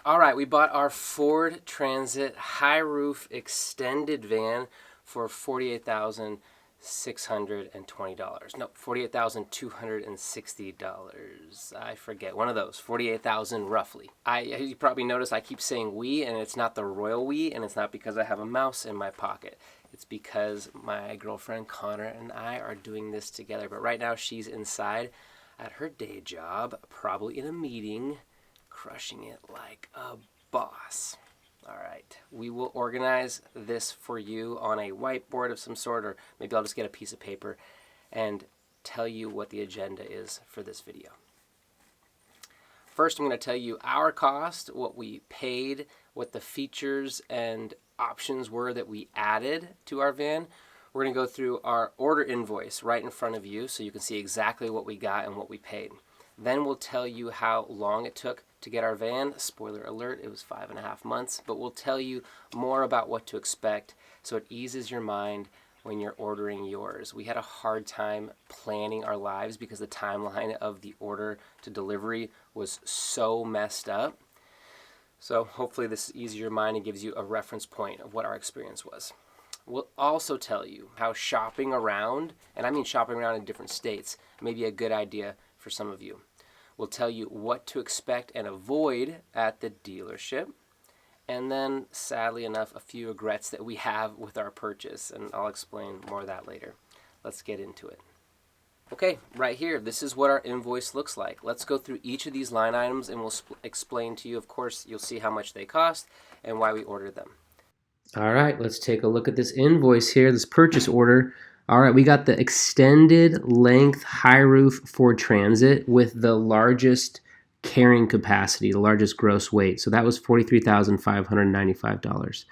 All right, we bought our Ford Transit high roof extended van for $48,620. No, $48,260. I forget, one of those. 48,000 roughly. You probably noticed I keep saying we, and it's not the royal we, and it's not because I have a mouse in my pocket. It's because my girlfriend Connor and I are doing this together. But right now she's inside at her day job, probably in a meeting, crushing it like a boss. All right, we will organize this for you on a whiteboard of some sort, or maybe I'll just get a piece of paper and tell you what the agenda is for this video. First, I'm going to tell you our cost, what we paid, what the features and options were that we added to our van. We're going to go through our order invoice right in front of you so you can see exactly what we got and what we paid. Then we'll tell you how long it took to get our van. Spoiler alert, it was 5.5 months, but we'll tell you more about what to expect so it eases your mind when you're ordering yours. We had a hard time planning our lives because the timeline of the order to delivery was so messed up. So hopefully this eases your mind and gives you a reference point of what our experience was. We'll also tell you how shopping around, and I mean shopping around in different states, may be a good idea for some of you. We'll tell you what to expect and avoid at the dealership. And then, sadly enough, a few regrets that we have with our purchase, and I'll explain more of that later. Let's get into it. Okay, right here, this is what our invoice looks like. Let's go through each of these line items and we'll explain to you. Of course, you'll see how much they cost and why we ordered them. All right, let's take a look at this invoice here, this purchase order. All right, we got the extended length high roof Ford Transit with the largest carrying capacity, the largest gross weight. So that was $43,595.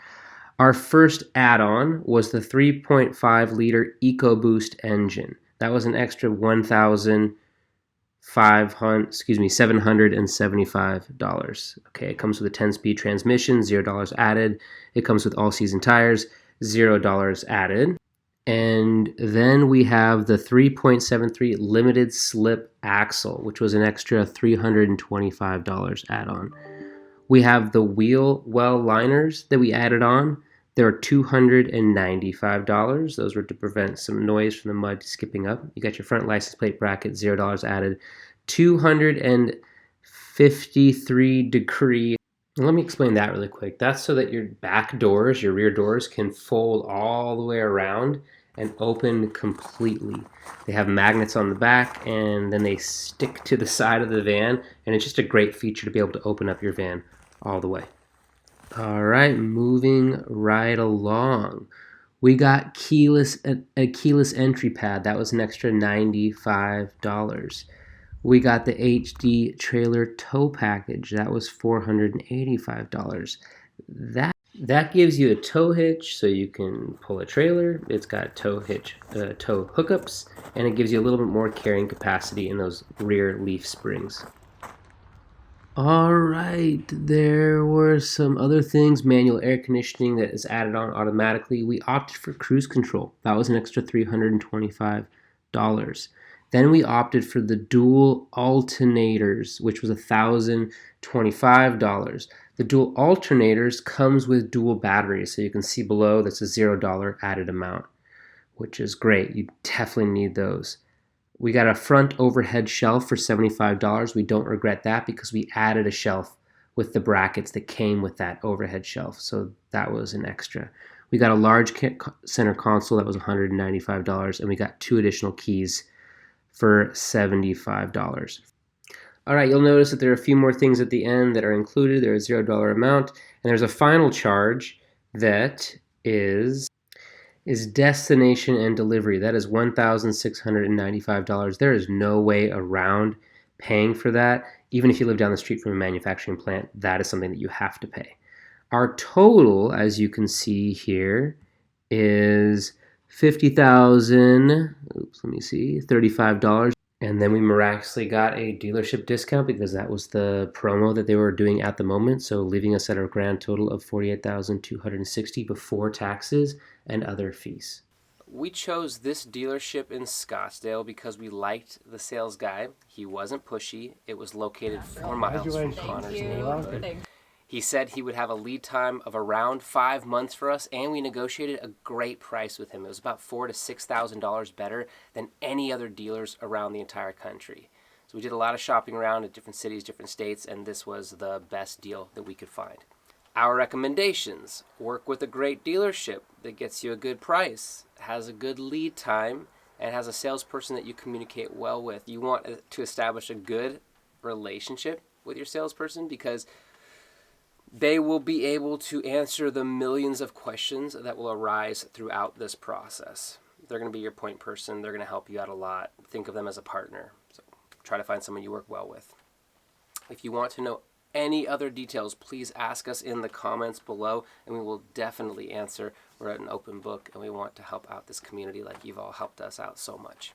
Our first add-on was the 3.5 liter EcoBoost engine. That was an extra $775. Okay, it comes with a 10-speed transmission, $0 added. It comes with all-season tires, $0 added. And then we have the 3.73 limited slip axle, which was an extra $325 add-on. We have the wheel well liners that we added on. They were $295. Those were to prevent some noise from the mud skipping up. You got your front license plate bracket, $0 added. 253 degree. Let me explain that really quick. That's so that your back doors, your rear doors, can fold all the way around and open completely. They have magnets on the back and then they stick to the side of the van, and it's just a great feature to be able to open up your van all the way. All right, moving right along. We got a keyless entry pad. That was an extra $95. We got the HD trailer tow package. That was $485. That gives you a tow hitch so you can pull a trailer. It's got tow hookups, and it gives you a little bit more carrying capacity in those rear leaf springs. All right, there were some other things. Manual air conditioning that is added on automatically. We opted for cruise control. That was an extra $325. Then we opted for the dual alternators, which was $1,025. The dual alternators comes with dual batteries, so you can see below that's a $0 added amount, which is great. You definitely need those. We got a front overhead shelf for $75. We don't regret that because we added a shelf with the brackets that came with that overhead shelf, so that was an extra. We got a large center console that was $195, and we got 2 additional keys for $75. All right, you'll notice that there are a few more things at the end that are included. They're a $0 amount, and there's a final charge that is destination and delivery. That is $1,695. There is no way around paying for that. Even if you live down the street from a manufacturing plant, that is something that you have to pay. Our total, as you can see here, is $35. And then we miraculously got a dealership discount because that was the promo that they were doing at the moment. So leaving us at a grand total of $48,260 before taxes and other fees. We chose this dealership in Scottsdale because we liked the sales guy. He wasn't pushy. It was located 4 miles from Connor's neighborhood. He said he would have a lead time of around 5 months for us, and we negotiated a great price with him. It was about $4,000 to $6,000 better than any other dealers around the entire country. So we did a lot of shopping around at different cities, different states, and this was the best deal that we could find. Our recommendations: work with a great dealership that gets you a good price, has a good lead time, and has a salesperson that you communicate well with. You want to establish a good relationship with your salesperson because they will be able to answer the millions of questions that will arise throughout this process. They're going to be your point person. They're going to help you out a lot. Think of them as a partner. So try to find someone you work well with. If you want to know any other details, please ask us in the comments below, and we will definitely answer. We're an open book, and we want to help out this community like you've all helped us out so much.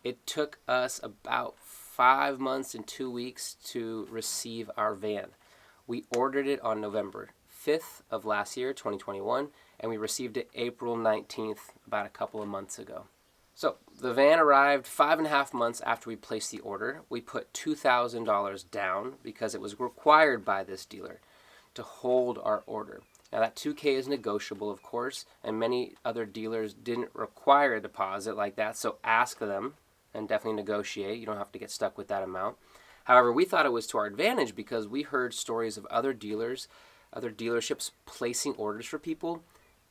It took us about 5 months and 2 weeks to receive our van. We ordered it on November 5th of last year, 2021, and we received it April 19th, about a couple of months ago. So the van arrived 5.5 months after we placed the order. We put $2,000 down because it was required by this dealer to hold our order. Now that $2,000 is negotiable, of course, and many other dealers didn't require a deposit like that, so ask them and definitely negotiate. You don't have to get stuck with that amount. However, we thought it was to our advantage because we heard stories of other dealers, other dealerships placing orders for people,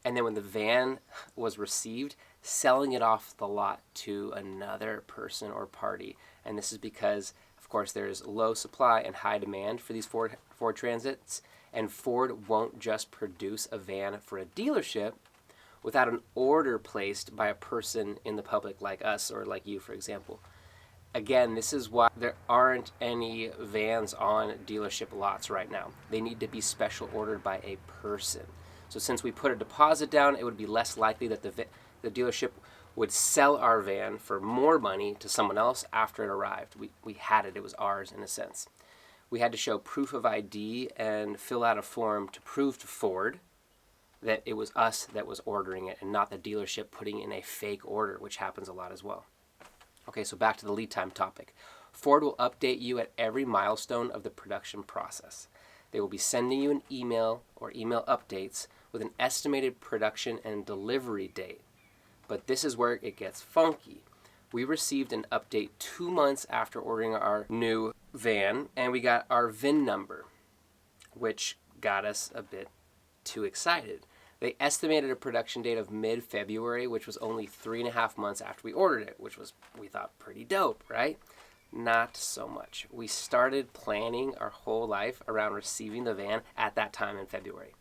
and then when the van was received, selling it off the lot to another person or party. And this is because, of course, there's low supply and high demand for these Ford Transits, and Ford won't just produce a van for a dealership without an order placed by a person in the public like us or like you, for example. Again, this is why there aren't any vans on dealership lots right now. They need to be special ordered by a person. So since we put a deposit down, it would be less likely that the dealership would sell our van for more money to someone else after it arrived. We had it. It was ours in a sense. We had to show proof of ID and fill out a form to prove to Ford that it was us that was ordering it and not the dealership putting in a fake order, which happens a lot as well. Okay, so back to the lead time topic. Ford will update you at every milestone of the production process. They will be sending you an email or email updates with an estimated production and delivery date. But this is where it gets funky. We received an update 2 months after ordering our new van, and we got our VIN number, which got us a bit too excited. They estimated a production date of mid-February, which was only 3.5 months after we ordered it, which was, we thought, pretty dope, right? Not so much. We started planning our whole life around receiving the van at that time in February.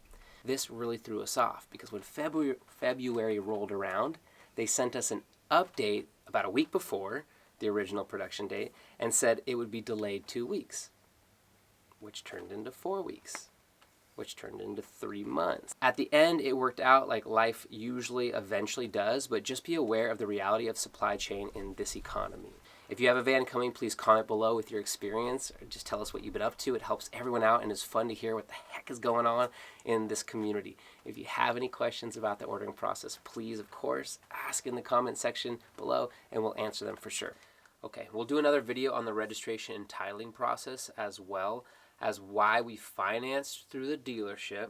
This really threw us off because when February rolled around, they sent us an update about a week before the original production date and said it would be delayed 2 weeks, which turned into 4 weeks, which turned into 3 months. At the end, it worked out like life usually eventually does, but just be aware of the reality of supply chain in this economy. If you have a van coming, please comment below with your experience, or just tell us what you've been up to. It helps everyone out and it's fun to hear what the heck is going on in this community. If you have any questions about the ordering process, please, of course, ask in the comment section below and we'll answer them for sure. Okay, we'll do another video on the registration and titling process as well as why we financed through the dealership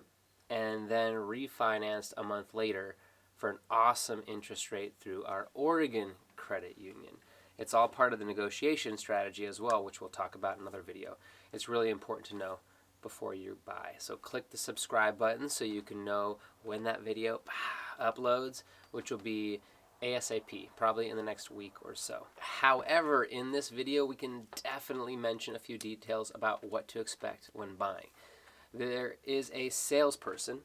and then refinanced a month later for an awesome interest rate through our Oregon credit union. It's all part of the negotiation strategy as well, which we'll talk about in another video. It's really important to know before you buy. So click the subscribe button so you can know when that video uploads, which will be ASAP, probably in the next week or so. However, in this video, we can definitely mention a few details about what to expect when buying. There is a salesperson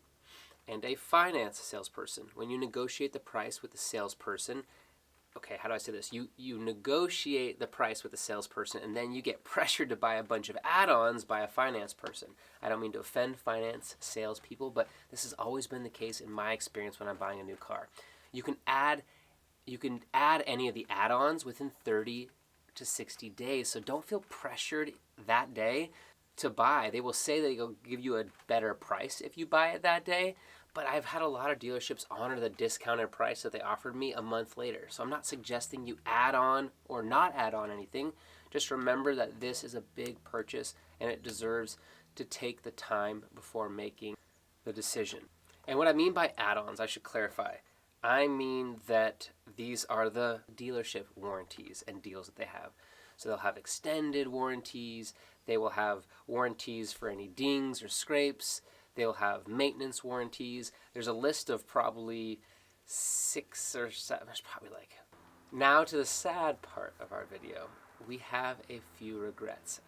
and a finance salesperson. When you negotiate the price with the salesperson, okay, how do I say this? You negotiate the price with the salesperson and then you get pressured to buy a bunch of add-ons by a finance person. I don't mean to offend finance salespeople, but this has always been the case in my experience when I'm buying a new car. You can add any of the add-ons within 30 to 60 days, so don't feel pressured that day to buy. They will say that they'll give you a better price if you buy it that day, but I've had a lot of dealerships honor the discounted price that they offered me a month later. So I'm not suggesting you add on or not add on anything. Just remember that this is a big purchase and it deserves to take the time before making the decision. And what I mean by add-ons, I should clarify. I mean that these are the dealership warranties and deals that they have. So they'll have extended warranties, they will have warranties for any dings or scrapes, they'll have maintenance warranties. There's a list of probably 6 or 7, there's probably like. Now to the sad part of our video. We have a few regrets.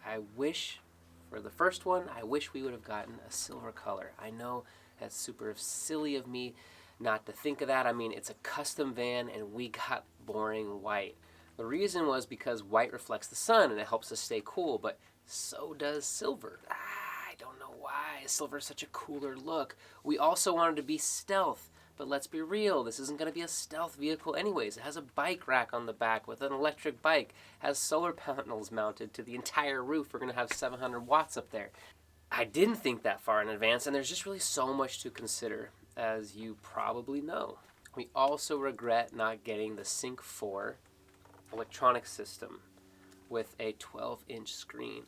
For the first one, I wish we would have gotten a silver color. I know that's super silly of me not to think of that. I mean, it's a custom van and we got boring white. The reason was because white reflects the sun and it helps us stay cool, but so does silver. I don't know why. Silver is such a cooler look. We also wanted to be stealth, but let's be real. This isn't going to be a stealth vehicle anyways. It has a bike rack on the back with an electric bike, has solar panels mounted to the entire roof. We're going to have 700 watts up there. I didn't think that far in advance, and there's just really so much to consider, as you probably know. We also regret not getting the Sync 4 electronic system with a 12-inch screen.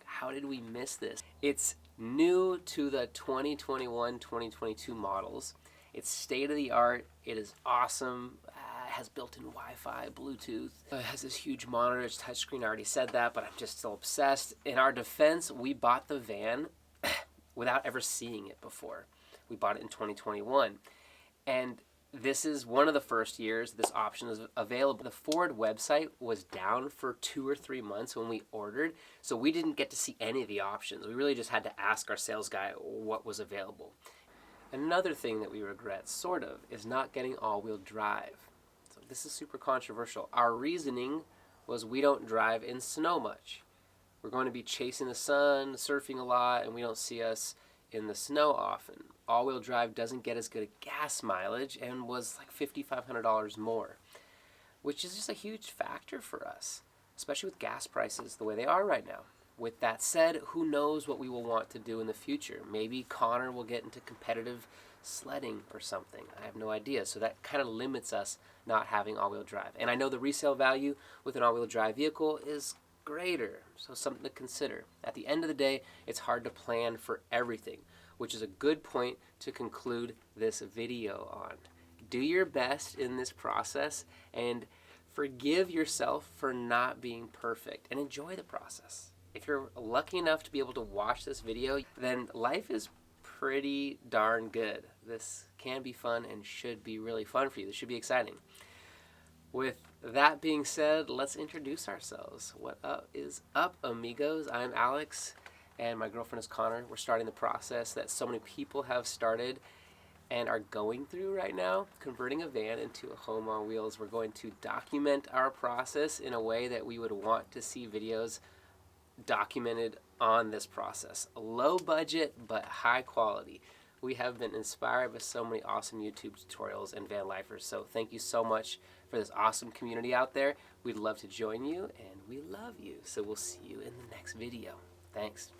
How did we miss this? It's new to the 2021-2022 models. It's state-of-the-art. It is awesome. It has built-in Wi-Fi, Bluetooth. It has this huge monitor. It's touchscreen. I already said that, but I'm just still obsessed. In our defense, we bought the van without ever seeing it before. We bought it in 2021. And this is one of the first years this option is available. The Ford website was down for 2 or 3 months when we ordered, so we didn't get to see any of the options. We really just had to ask our sales guy what was available. Another thing that we regret, sort of, is not getting all-wheel drive. So this is super controversial. Our reasoning was we don't drive in snow much. We're going to be chasing the sun, surfing a lot, and we don't see us in the snow often. All-wheel drive doesn't get as good a gas mileage and was like $5,500 more, which is just a huge factor for us, especially with gas prices the way they are right now. With that said, who knows what we will want to do in the future? Maybe Connor will get into competitive sledding or something. I have no idea. So that kind of limits us not having all-wheel drive. And I know the resale value with an all-wheel drive vehicle is greater, so something to consider. At the end of the day, it's hard to plan for everything, which is a good point to conclude this video on. Do your best in this process and forgive yourself for not being perfect and enjoy the process. If you're lucky enough to be able to watch this video, then life is pretty darn good. This can be fun and should be really fun for you. This should be exciting. With that being said, let's introduce ourselves. What is up, amigos? I'm Alex, and my girlfriend is Connor. We're starting the process that so many people have started and are going through right now, converting a van into a home on wheels. We're going to document our process in a way that we would want to see videos documented on this process. Low budget, but high quality. We have been inspired by so many awesome YouTube tutorials and van lifers, so thank you so much for this awesome community out there. We'd love to join you, and we love you. So we'll see you in the next video. Thanks.